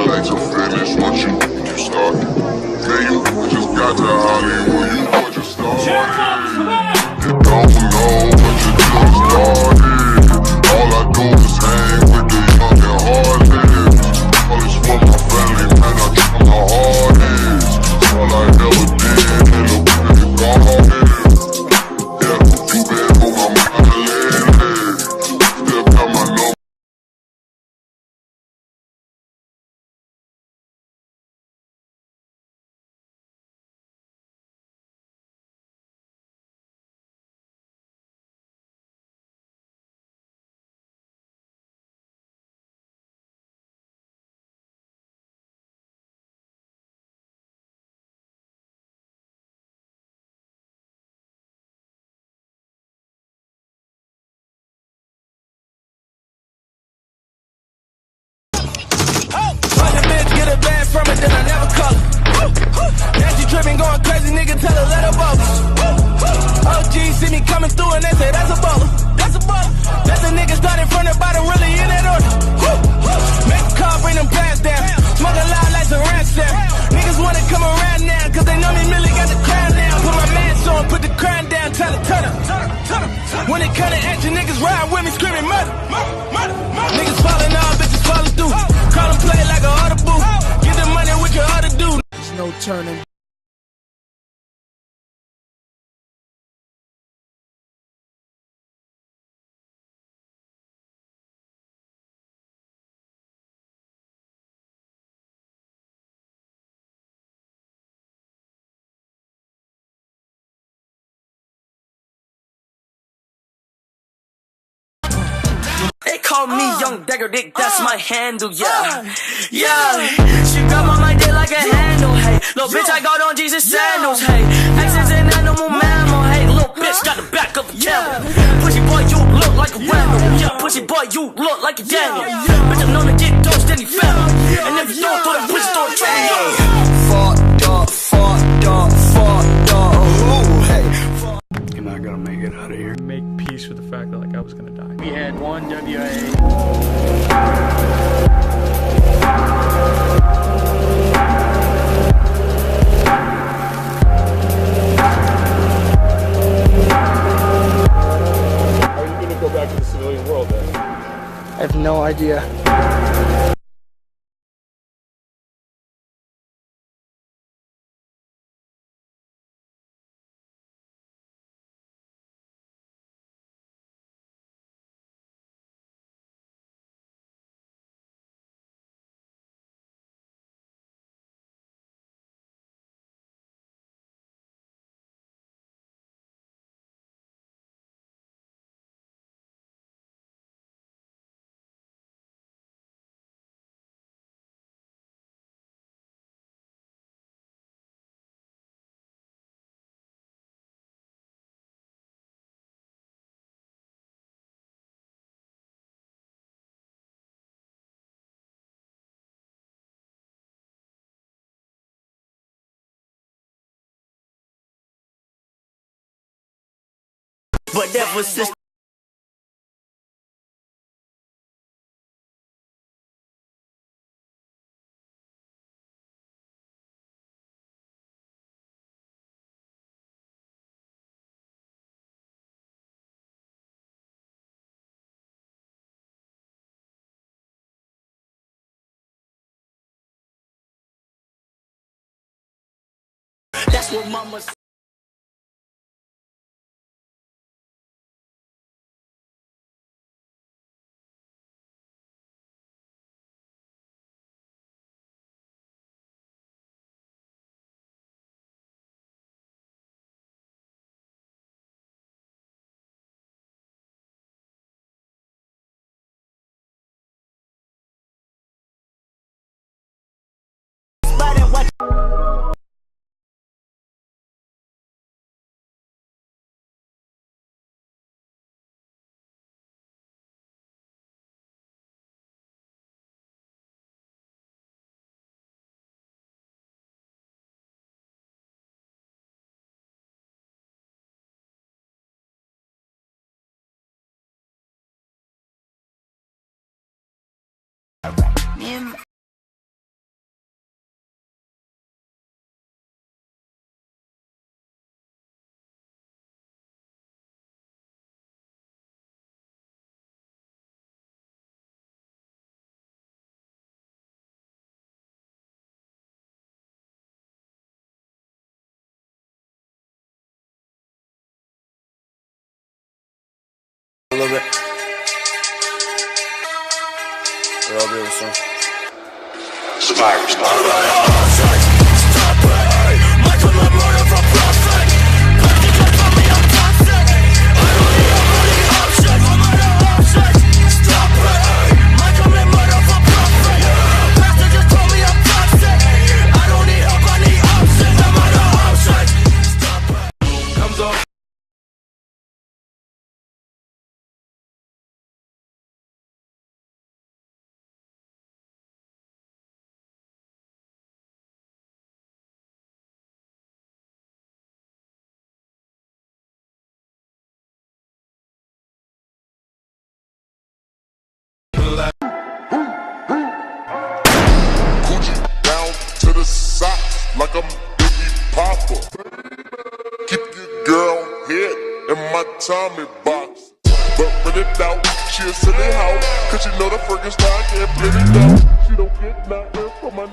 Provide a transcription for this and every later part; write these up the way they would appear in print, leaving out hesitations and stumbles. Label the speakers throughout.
Speaker 1: I like to finish what you started. Man, you just got to Hollywood, you just started. You don't know what you just started. All I do is hang with the young and heartless. All this for my family, man, I try my hardest. All I ever did, and look pretty gone. Yeah, you been on my mind lately. Still got my number.
Speaker 2: From it, then I never call her. Now she tripping, going crazy, nigga, tell her let her bubble. OG see me coming through and they say that's a baller. That's a baller. That's the nigga started from the bottom, really in that order. Make a call, bring them pants down. Smoking loud like some ransom. Niggas wanna come around now, cause they know me really got the crown down. Put my mask on, put the crown down, tell her, turn up. When it come to action, niggas ride with me, screaming murder. Niggas falling off, bitches falling through. Call them play like a audible. Get the money with your other dude. There's no turning.
Speaker 3: They call me Young Dagger Dick, that's my handle, yeah. Yeah, she grab on my dick like a handle, hey. Little bitch, I got on Jesus sandals, hey. Accents an animal mammal, hey. Little bitch got the back of a camel. Pussy boy, you look like a Randall. Yeah, pussy boy, you look like a Daniel. Bitch, I'm known to get dope, steady family. And if you don't throw that pussy, throw a triangle.
Speaker 4: Fucked up, ooh, hey. You're not gonna make it out of here.
Speaker 5: Make peace with the fact that like I was gonna die. We had one WIA.
Speaker 6: How are you gonna go back to the civilian world then?
Speaker 2: I have no idea.
Speaker 3: But that was just that's what mama said.
Speaker 7: bit. I'll be able to soon.
Speaker 1: Survivors, like I'm Biggie Papa. Keep your girl head in my Tommy box. But when it out, she a silly hoe. Cause you know the friggin' style can't play it down. She don't get nothing from my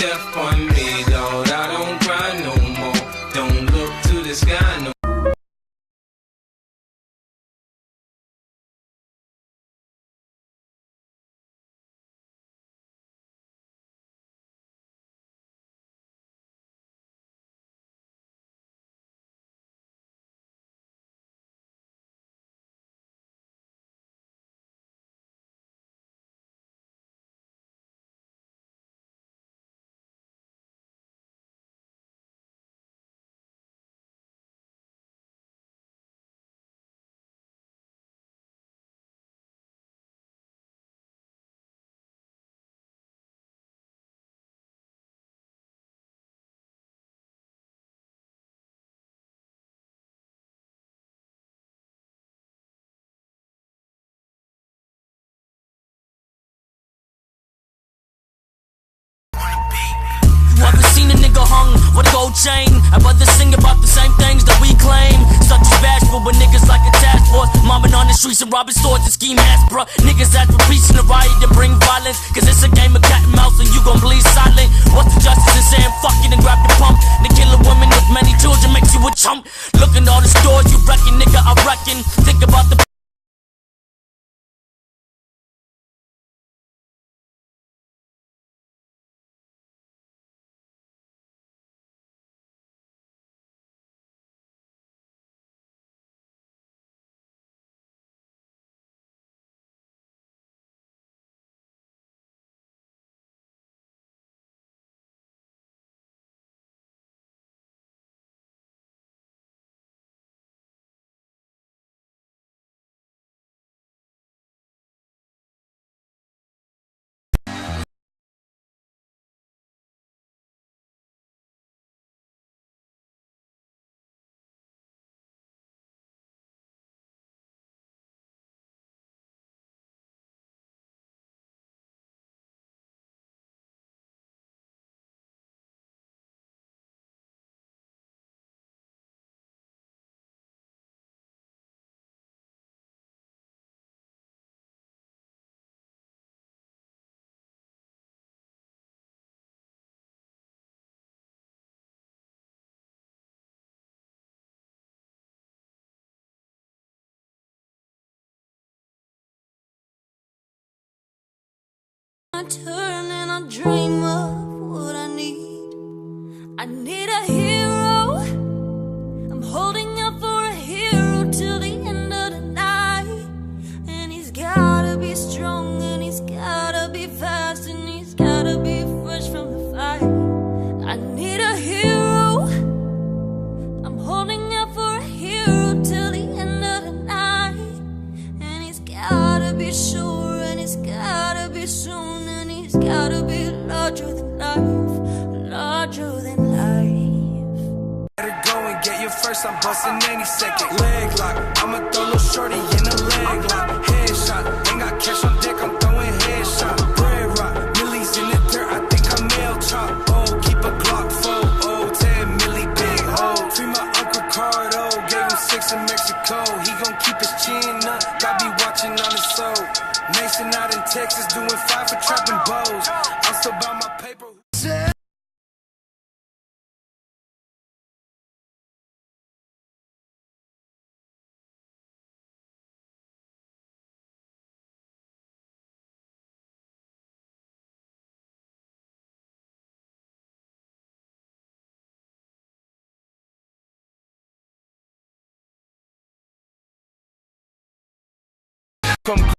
Speaker 8: Step on me, dog. I don't cry no more. Don't look to the sky no more.
Speaker 3: Ever seen a nigga hung with a gold chain? I'd rather sing about the same things that we claim. Such as bashful, but niggas like a task force. Mobbing on the streets and robbing stores and ski masks, bruh. Niggas ask for peace in the riot to bring violence. Cause it's a game of cat and mouse and you gon' bleed silent. What's the justice in saying fuck it and grab the pump? To kill a woman with many children makes you a chump. Looking at all the stores you reckon, nigga, I reckon. Think about the
Speaker 9: I turn and I dream of what I need. I need a hero. I'm holding out for a hero till the end of the night. And he's gotta be strong, and he's gotta be fast, and he's gotta be fresh from the fight. I need a hero. I'm holding out for a hero till the end of the night. And he's gotta be sure, and he's gotta be soon, and he's gotta be larger than life, larger than life.
Speaker 2: Better go and get your first, I'm busting any second. Leg lock, I'ma throw little shorty in a leg lock. Headshot, ain't got cash on deck, I'm throwing headshot. Bread rock, millies in the dirt, I think I mail chop. Oh, keep a Glock 4, oh, 10 milli big hole. Free my Uncle Cardo, gave him 6 in Mexico. He gon' keep his chin up, got be watching on his soul. Mason out in Texas, doing 5 for trapping bows. I'm still by my paper. Come